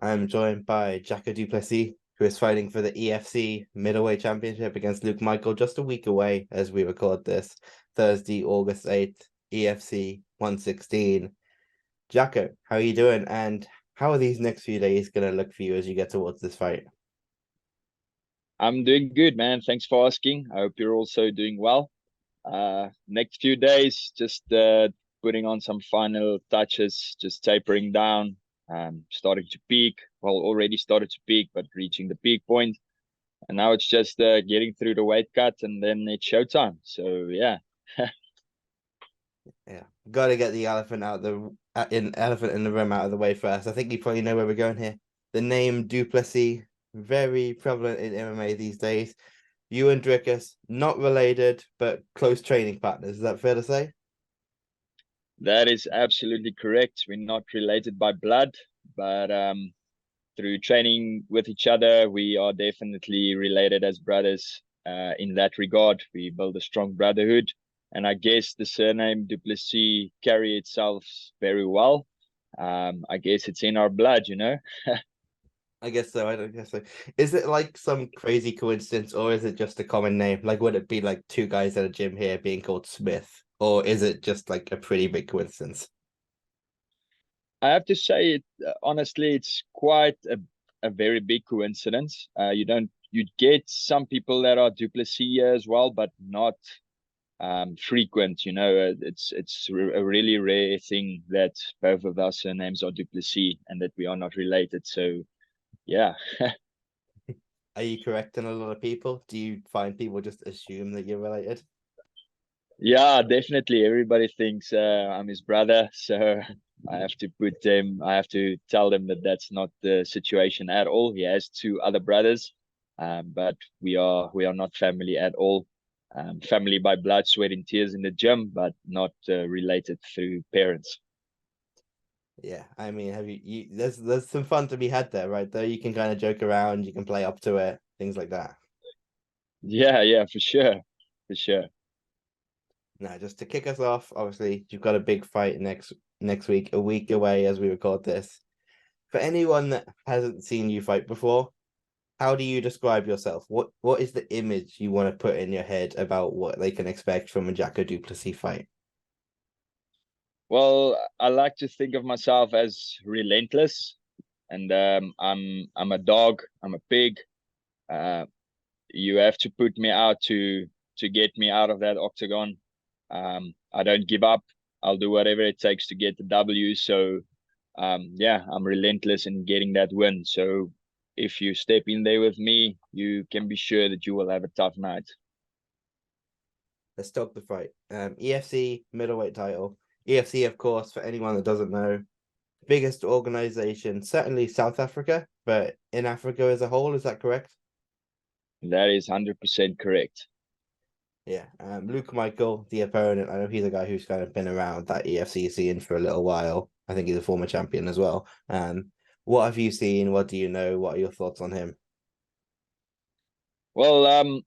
I'm joined by Jaco Du Plessis, who is fighting for the EFC Middleweight Championship against Luke Michael just a week away as we record this, Thursday, August 8th, EFC 116. Jaco, how are you doing? And how are these next few days going to look for you as you get towards this fight? I'm doing good, man. Thanks for asking. I hope you're also doing well. Next few days, just putting on some final touches, just tapering down, starting to peak. Well, already started to peak, but reaching the peak point. And now it's just getting through the weight cut, and then it's showtime. So yeah. Yeah, got to get the elephant in the room out of the way first. I think you probably know where we're going here. The name Du Plessis, very prevalent in MMA these days. You and Dricus, not related, but close training partners. Is that fair to say? That is absolutely correct. We're not related by blood, but through training with each other, we are definitely related as brothers. In that regard, we build a strong brotherhood. And I guess the surname Du Plessis carry itself very well. I guess it's in our blood, you know? I guess so. I don't guess so. Is it like some crazy coincidence, or is it just a common name? Like, would it be like two guys at a gym here being called Smith, or is it just like a pretty big coincidence? I have to say, honestly, it's quite a very big coincidence. You get some people that are Du Plessis as well, but not frequent. It's a really rare thing that both of our surnames are Du Plessis and that we are not related. So yeah. Are you correcting a lot of people? Do you find people just assume that you're related? Yeah, definitely. Everybody thinks I'm his brother, so I have to tell them that that's not the situation at all. He has two other brothers, but we are not family at all. Family by blood, sweat, and tears in the gym, but not related through parents. Yeah, I mean, there's some fun to be had there, right? Though you can kind of joke around, you can play up to it, things like that. Yeah, yeah, for sure, for sure. Now, just to kick us off, obviously, you've got a big fight next week, a week away as we record this. For anyone that hasn't seen you fight before, how do you describe yourself? What is the image you want to put in your head about what they can expect from a Jaco Du Plessis fight? Well, I like to think of myself as relentless, and I'm a dog, I'm a pig. Uh, you have to put me out to get me out of that octagon. I don't give up. I'll do whatever it takes to get the W. So yeah, I'm relentless in getting that win. So if you step in there with me, you can be sure that you will have a tough night. Let's talk the fight. EFC middleweight title. EFC, of course, for anyone that doesn't know, biggest organization, certainly South Africa, but in Africa as a whole, is that correct? That is 100% correct. Yeah. Luke Michael, the opponent. I know he's a guy who's kind of been around that EFC scene for a little while. I think he's a former champion as well. What have you seen? What do you know? What are your thoughts on him? Well,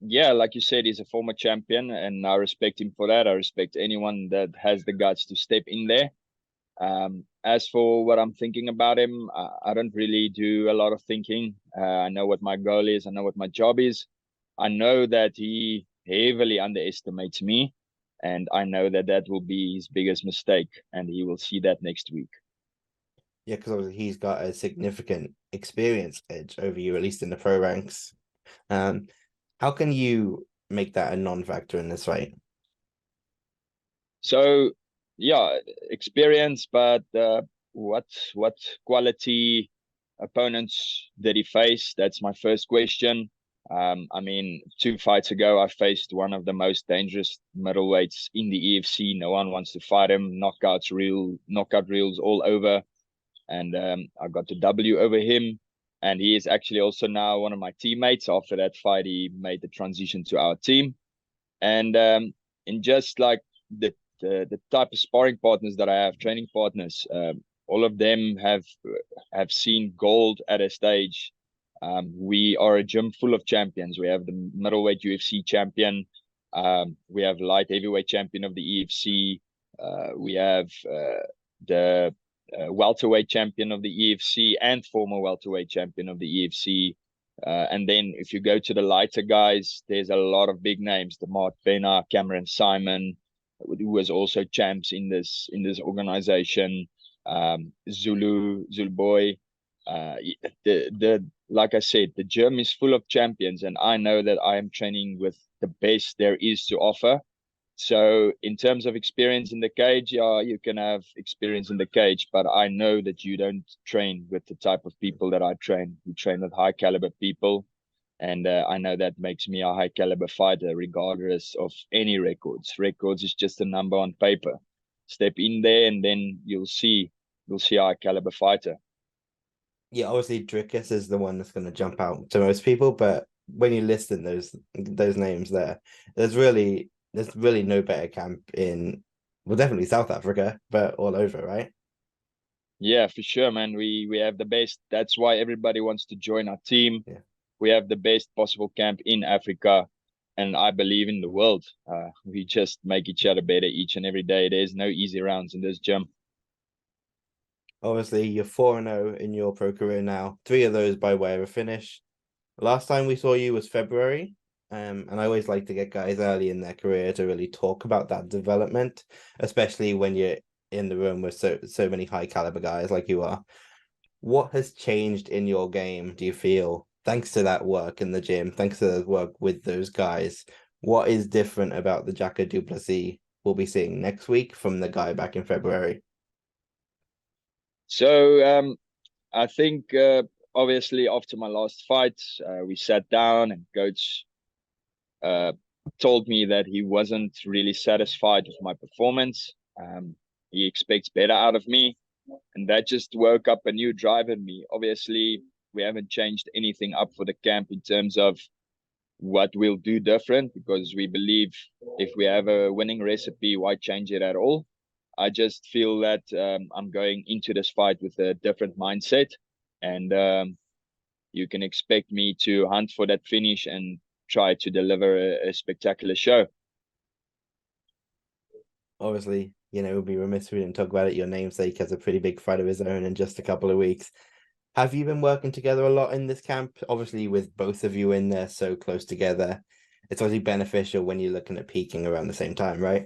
yeah, like you said, he's a former champion, and I respect him for that. I respect anyone that has the guts to step in there. As for what I'm thinking about him, I don't really do a lot of thinking. I know what my goal is. I know what my job is. I know that he heavily underestimates me, and I know that that will be his biggest mistake, and he will see that next week. Yeah, because obviously he's got a significant experience edge over you, at least in the pro ranks. Um, how can you make that a non-factor in this fight? So, yeah, experience, but what quality opponents did he face? That's my first question. I mean, 2 fights ago, I faced one of the most dangerous middleweights in the EFC. No one wants to fight him. Knockout reels all over, and I got the W over him. And he is actually also now one of my teammates. After that fight, he made the transition to our team, and in just like the type of sparring partners that I have, training partners, all of them have seen gold at a stage. We are a gym full of champions. We have the middleweight UFC champion. We have light heavyweight champion of the EFC. We have the welterweight champion of the EFC and former welterweight champion of the EFC. And then if you go to the lighter guys, there's a lot of big names: Demart Pena, Cameron Simon, who was also champs in this organization. Zulu Boy. The like I said, the gym is full of champions, and I know that I am training with the best there is to offer. So in terms of experience in the cage, yeah, you can have experience in the cage, but I know that you don't train with the type of people that I train. You train with high caliber people, and I know that makes me a high caliber fighter, regardless of any records. Records is just a number on paper. Step in there, and then you'll see a high caliber fighter. Yeah, obviously Dricus is the one that's going to jump out to most people, but when you listen those names there, there's really no better camp in, well, definitely South Africa, but all over, right? Yeah, for sure, man. We have the best. That's why everybody wants to join our team. Yeah. We have the best possible camp in Africa, and I believe in the world. We just make each other better each and every day. There's no easy rounds in this gym. Obviously, you're 4-0 in your pro career now. 3 of those by way of a finish. Last time we saw you was February. And I always like to get guys early in their career to really talk about that development, especially when you're in the room with so many high caliber guys like you are. What has changed in your game, do you feel, thanks to that work in the gym, thanks to the work with those guys? What is different about the Jaco Du Plessis we'll be seeing next week from the guy back in February? So I think obviously after my last fight, we sat down and coach told me that he wasn't really satisfied with my performance. He expects better out of me, and that just woke up a new drive in me. Obviously, we haven't changed anything up for the camp in terms of what we'll do different, because we believe if we have a winning recipe, why change it at all? I just feel that I'm going into this fight with a different mindset, and you can expect me to hunt for that finish and try to deliver a spectacular show. Obviously, we'd be remiss if we didn't talk about it. Your namesake has a pretty big fight of his own in just a couple of weeks. Have you been working together a lot in this camp? Obviously, with both of you in there so close together, it's obviously beneficial when you're looking at peaking around the same time, right?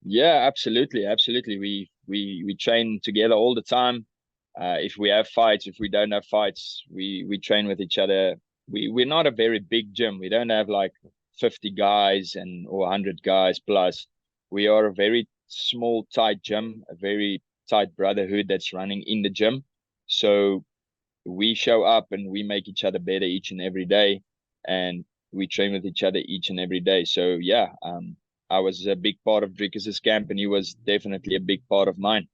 Yeah, absolutely, absolutely. We train together all the time. If we have fights, if we don't have fights, we train with each other. We're not a very big gym. We don't have like 50 guys or 100 guys plus. We are a very small, tight gym, a very tight brotherhood that's running in the gym. So we show up and we make each other better each and every day, and we train with each other each and every day. So yeah, I was a big part of Dricus's camp, and he was definitely a big part of mine.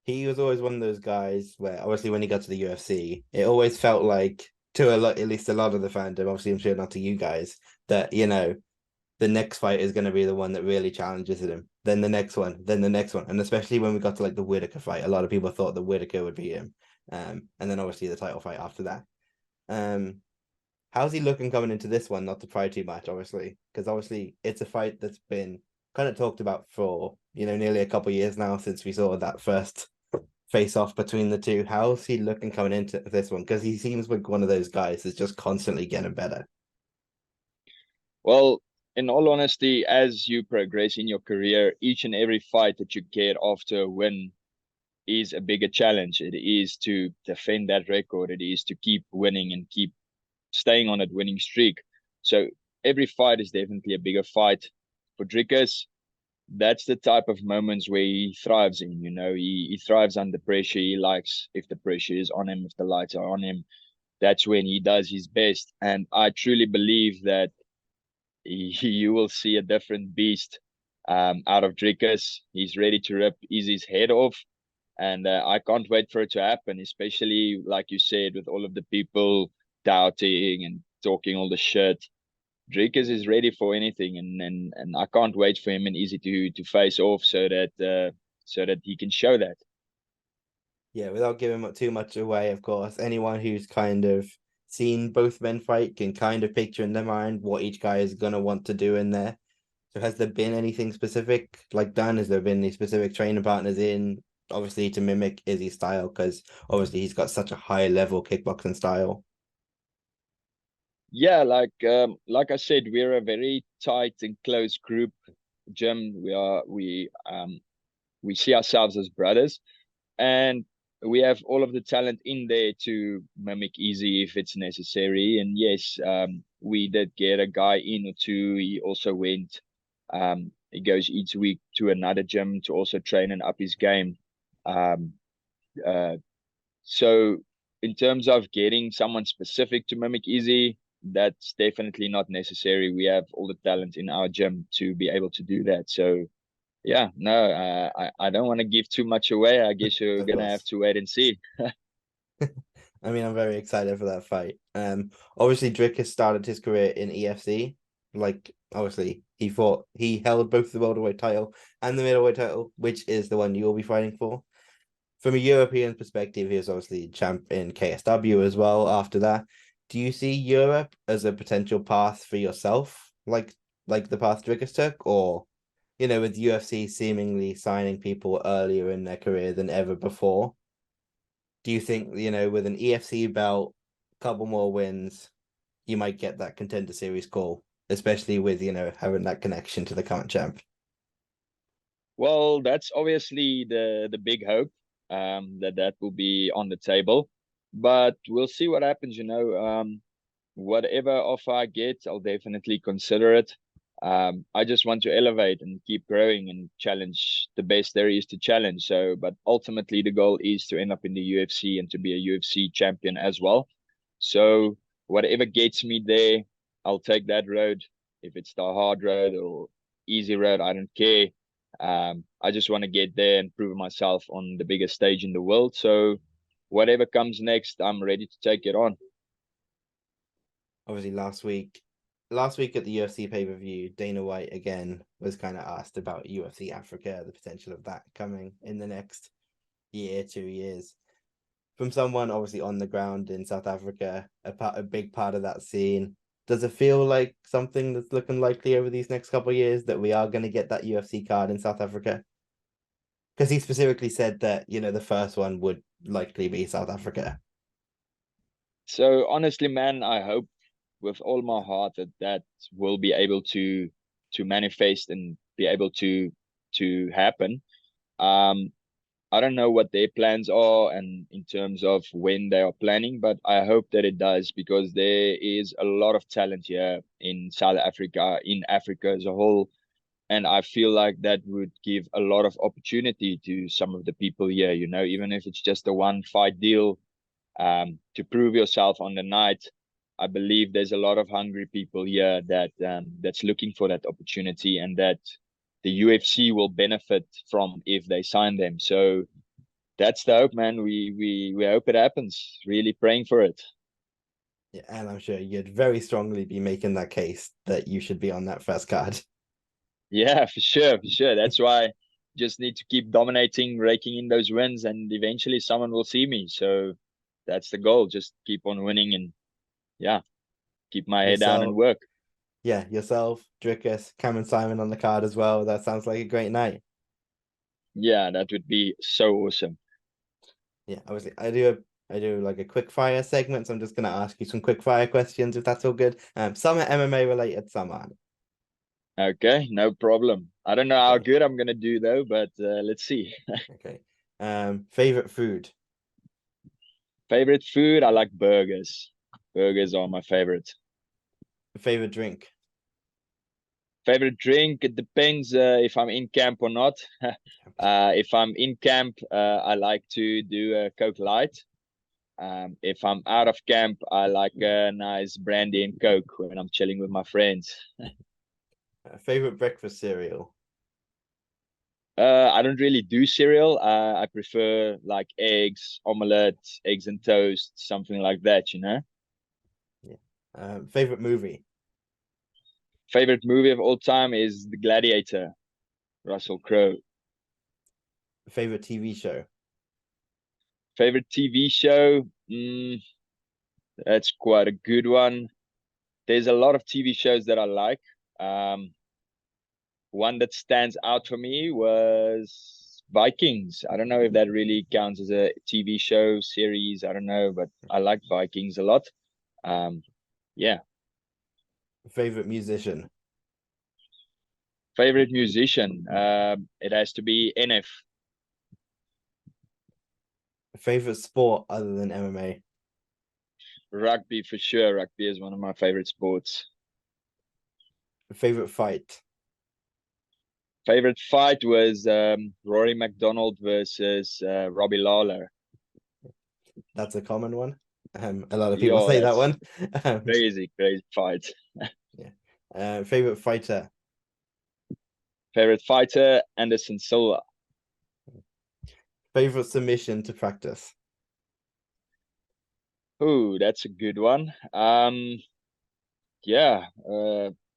He was always one of those guys where obviously when he got to the UFC, it always felt like, to a lot, at least a lot of the fandom, obviously I'm sure not to you guys, that the next fight is going to be the one that really challenges him. Then the next one, then the next one. And especially when we got to like the Whitaker fight, a lot of people thought that Whitaker would beat him. And then obviously the title fight after that. How's he looking coming into this one? Not to pry too much, obviously, because obviously it's a fight that's been kind of talked about for, nearly a couple of years now since we saw that first face off between the two. How's he looking coming into this one? Because he seems like one of those guys that's just constantly getting better. Well, in all honesty, as you progress in your career, each and every fight that you get after a win is a bigger challenge. It is to defend that record. It is to keep winning and keep staying on that winning streak. So every fight is definitely a bigger fight. For Dricus, that's the type of moments where he thrives in. He thrives under pressure. He likes if the pressure is on him, if the lights are on him. That's when he does his best. And I truly believe that you will see a different beast out of Dricus. He's ready to rip his head off. And I can't wait for it to happen, especially, like you said, with all of the people doubting and talking all the shit. Dricus is ready for anything, and I can't wait for him and Izzy to face off so that he can show that. Yeah, without giving too much away, of course, anyone who's kind of seen both men fight can kind of picture in their mind what each guy is going to want to do in there. So has there been anything specific like done? Has there been any specific training partners in, obviously to mimic Izzy's style? Because obviously he's got such a high level kickboxing style. Yeah, like I said, we're a very tight and close group. Jim, we see ourselves as brothers, and we have all of the talent in there to mimic Easy if it's necessary. And yes, we did get a guy in or two. He also went, he goes each week to another gym to also train and up his game. Um, uh, so in terms of getting someone specific to mimic Easy, that's definitely not necessary. We have all the talent in our gym to be able to do that. So yeah, no, I don't want to give too much away. I guess you're Of gonna have course. to wait and see. I mean, I'm very excited for that fight. Obviously Dricus started his career in EFC. Like, obviously, he held both the welterweight title and the middleweight title, which is the one you'll be fighting for. From a European perspective, he was obviously champ in KSW as well after that. Do you see Europe as a potential path for yourself, like the path Dricus took, or with UFC seemingly signing people earlier in their career than ever before? Do you think, with an EFC belt, couple more wins, you might get that contender series call, especially with, having that connection to the current champ? Well, that's obviously the big hope, that that will be on the table, but we'll see what happens. Whatever offer I get, I'll definitely consider it. I just want to elevate and keep growing and challenge the best there is to challenge. So, but ultimately the goal is to end up in the UFC and to be a UFC champion as well. So whatever gets me there, I'll take that road. If it's the hard road or easy road, I don't care. I just want to get there and prove myself on the biggest stage in the world. So whatever comes next, I'm ready to take it on. Obviously, last week at the UFC pay-per-view, Dana White again was kind of asked about UFC Africa, the potential of that coming in the next year, 2 years. From someone obviously on the ground in South Africa, a big part of that scene. Does it feel like something that's looking likely over these next couple of years that we are going to get that UFC card in South Africa? Because he specifically said that, the first one would likely be South Africa. So honestly, man, I hope with all my heart that that will be able to manifest and be able to happen. Um, I don't know what their plans are and in terms of when they are planning, but I hope that it does because there is a lot of talent here in South Africa, in Africa as a whole. And I feel like that would give a lot of opportunity to some of the people here, even if it's just a one fight deal, to prove yourself on the night. I believe there's a lot of hungry people here that's looking for that opportunity and that the UFC will benefit from if they sign them. So that's the hope, man. We hope it happens. Really praying for it. Yeah, and I'm sure you'd very strongly be making that case that you should be on that first card. Yeah, for sure, for sure. That's why just need to keep dominating, raking in those wins, and eventually someone will see me. So that's the goal. Just keep on winning and yeah, keep my head down and Yourself, work. yeah, yourself, Dricus, Cameron Simon on the card as well. That sounds like a great night. Yeah, that would be so awesome. Yeah, obviously, I do like a quick fire segment, so I'm just gonna ask you some quick fire questions if that's all good. Some are MMA related, some aren't. Okay, no problem. I don't know how Okay, good I'm gonna do though, but let's see. okay. Favorite food, Favorite food? I like burgers. Burgers are my favorite. favorite drink, Favorite drink? It depends if I'm in camp or not. If I'm in camp, I like to do a Coke Light. If I'm out of camp, I like a nice brandy and Coke when I'm chilling with my friends. favorite breakfast cereal, I don't really do cereal. I prefer like eggs, omelette, eggs and toast, something like that. yeah. Favorite movie, Favorite movie of all time is The Gladiator, Russell Crowe. favorite TV show, Favorite TV show? That's quite a good one. There's a lot of TV shows that I like. Um, one that stands out for me was Vikings. I don't know if that really counts as a TV show series. I don't know, but I like Vikings a lot. Yeah. Favorite musician? Favorite musician? It has to be NF. Favorite sport other than MMA? Rugby for sure. Rugby is one of my favorite sports. Favorite fight? Favorite fight was Rory McDonald versus Robbie Lawler. That's a common one. A lot of people Yo, say that that's one. crazy fight. Yeah. Favorite fighter? Favorite fighter, Anderson Silva. Favorite submission to practice? Ooh, that's a good one. Yeah,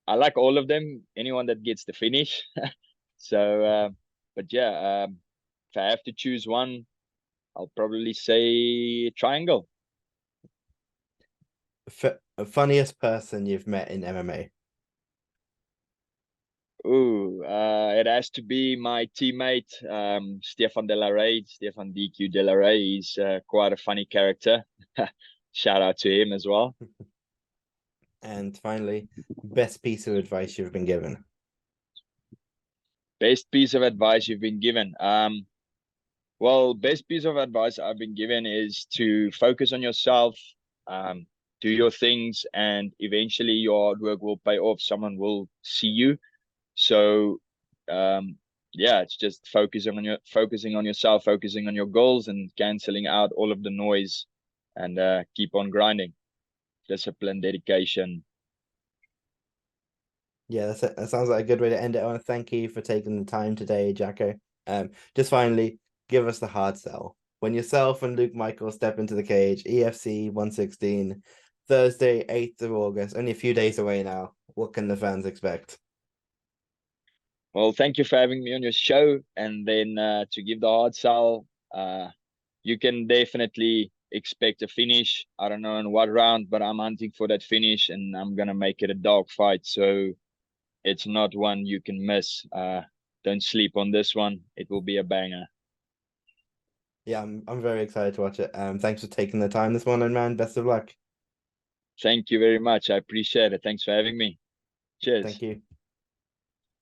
I like all of them. Anyone that gets the finish. So, but yeah, if I have to choose one, I'll probably say triangle. Funniest person you've met in MMA? Ooh, it has to be my teammate, Stefan De La Rey, Stefan DQ De La Rey. He's quite a funny character. Shout out to him as well. And finally, best piece of advice you've been given? Best piece of advice you've been given. Well, best piece of advice I've been given is to focus on yourself, do your things, and eventually your hard work will pay off. Someone will see you. So, yeah, it's just focusing on yourself, focusing on your goals, and canceling out all of the noise, and keep on grinding. Discipline, dedication. Yeah, that sounds like a good way to end it. I want to thank you for taking the time today, Jaco. Just finally, give us the hard sell. When yourself and Luke Michael step into the cage, EFC 116, Thursday, 8th of August, only a few days away now. What can the fans expect? Well, thank you for having me on your show. And then to give the hard sell, you can definitely expect a finish. I don't know in what round, but I'm hunting for that finish, and I'm gonna make it a dog fight. So it's not one you can miss. Don't sleep on this one. It will be a banger. Yeah, I'm very excited to watch it. Thanks for taking the time this morning, man. Best of luck. Thank you very much. I appreciate it. Thanks for having me. Thank Cheers. you.